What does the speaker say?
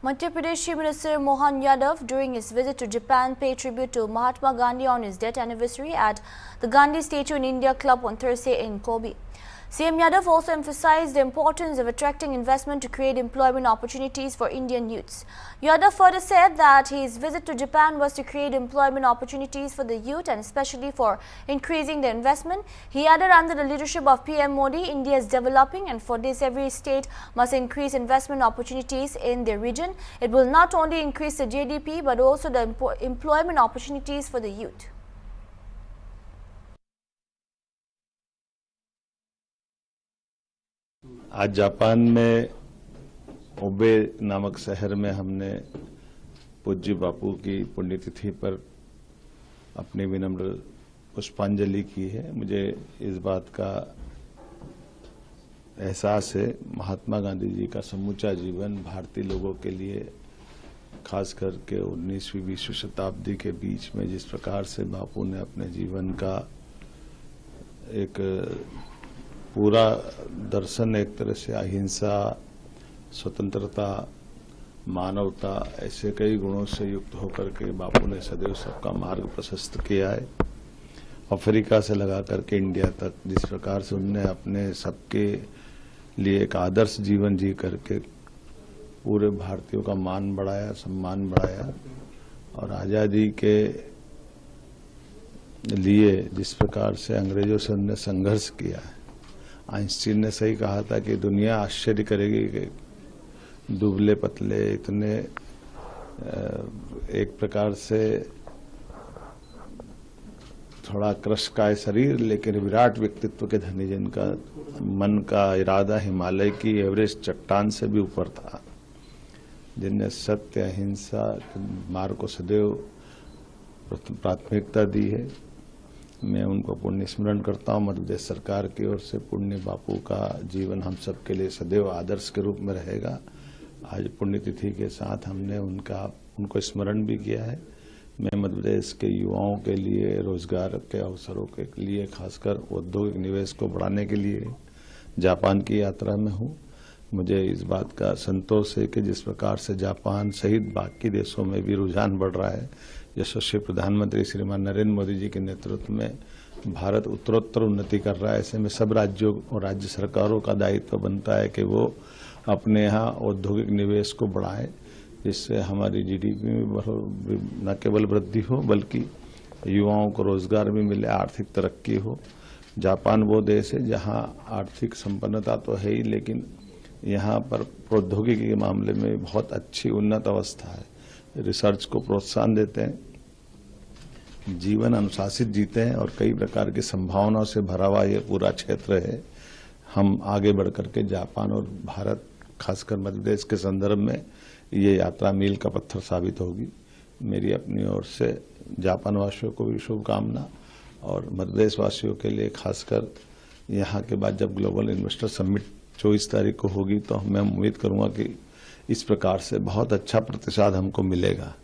Madhya Pradesh Chief Minister Mohan Yadav, during his visit to Japan, paid tribute to Mahatma Gandhi on his death anniversary at the Gandhi Statue in India Club on Thursday in Kobe. CM Yadav also emphasized the importance of attracting investment to create employment opportunities for Indian youths. Yadav further said that his visit to Japan was to create employment opportunities for the youth and especially for increasing the investment. He added, under the leadership of PM Modi, India is developing, and for this every state must increase investment opportunities in their region. It will not only increase the GDP but also the employment opportunities for the youth. आज Japan में ओबे नामक शहर में हमने पूज्य बापू की पुण्यतिथि पर अपनी विनम्र पुष्पांजलि की है। मुझे इस बात का एहसास है, महात्मा गांधी जी का समूचा जीवन भारतीय लोगों के लिए, खास करके 19वीं 20वीं शताब्दी के बीच में जिस प्रकार से बापू ने अपने जीवन का एक पूरा दर्शन, एक तरह से अहिंसा, स्वतंत्रता, मानवता, ऐसे कई गुणों से युक्त होकर के बापू ने सदैव सबका मार्ग प्रशस्त किया है। अफ्रीका से लगा करके इंडिया तक जिस प्रकार से उनने अपने सबके लिए एक आदर्श जीवन जी करके पूरे भारतीयों का मान बढ़ाया, सम्मान बढ़ाया, और आज़ादी के लिए जिस प्रकार से अंग्रेजों से उनने संघर्ष किया है। आइंस्टीन ने सही कहा था कि दुनिया आश्चर्य करेगी कि दुबले पतले, इतने एक प्रकार से थोड़ा कृशकाय शरीर लेकिन विराट व्यक्तित्व के धनी, जिनका मन का इरादा हिमालय की एवरेस्ट चट्टान से भी ऊपर था, जिनने सत्य, अहिंसा के मार्ग को सदैव प्राथमिकता दी है। मैं उनको पुण्य स्मरण करता हूँ। मध्य प्रदेश सरकार की ओर से पुण्य बापू का जीवन हम सब के लिए सदैव आदर्श के रूप में रहेगा। आज पुण्यतिथि के साथ हमने उनको स्मरण भी किया है। मैं मध्य प्रदेश के युवाओं के लिए रोजगार के अवसरों के लिए, खासकर औद्योगिक निवेश को बढ़ाने के लिए जापान की यात्रा में हूँ। मुझे इस बात का संतोष है कि जिस प्रकार से जापान सहित बाकी देशों में भी रुझान बढ़ रहा है, यशस्वी प्रधानमंत्री श्रीमान नरेंद्र मोदी जी के नेतृत्व में भारत उत्तरोत्तर उन्नति कर रहा है। ऐसे में सब राज्यों और राज्य सरकारों का दायित्व बनता है कि वो अपने यहाँ औद्योगिक निवेश को बढ़ाएं, जिससे हमारी जीडीपी में न केवल वृद्धि हो बल्कि युवाओं को रोजगार भी मिले, आर्थिक तरक्की हो। जापान वो देश है जहाँ आर्थिक संपन्नता तो है ही, लेकिन यहाँ पर प्रौद्योगिकी के मामले में बहुत अच्छी उन्नत अवस्था है। रिसर्च को प्रोत्साहन देते हैं, जीवन अनुशासित जीते हैं, और कई प्रकार की संभावनाओं से भरा हुआ ये पूरा क्षेत्र है। हम आगे बढ़कर के जापान और भारत, खासकर मध्य प्रदेश के संदर्भ में ये यात्रा मील का पत्थर साबित होगी। मेरी अपनी ओर से जापान वासियों को भी शुभकामना, और मध्य प्रदेश वासियों के लिए खासकर यहाँ के बाद जब ग्लोबल इन्वेस्टर समिट 24 तारीख को होगी तो मैं उम्मीद करूंगा कि इस प्रकार से बहुत अच्छा प्रतिसाद हमको मिलेगा।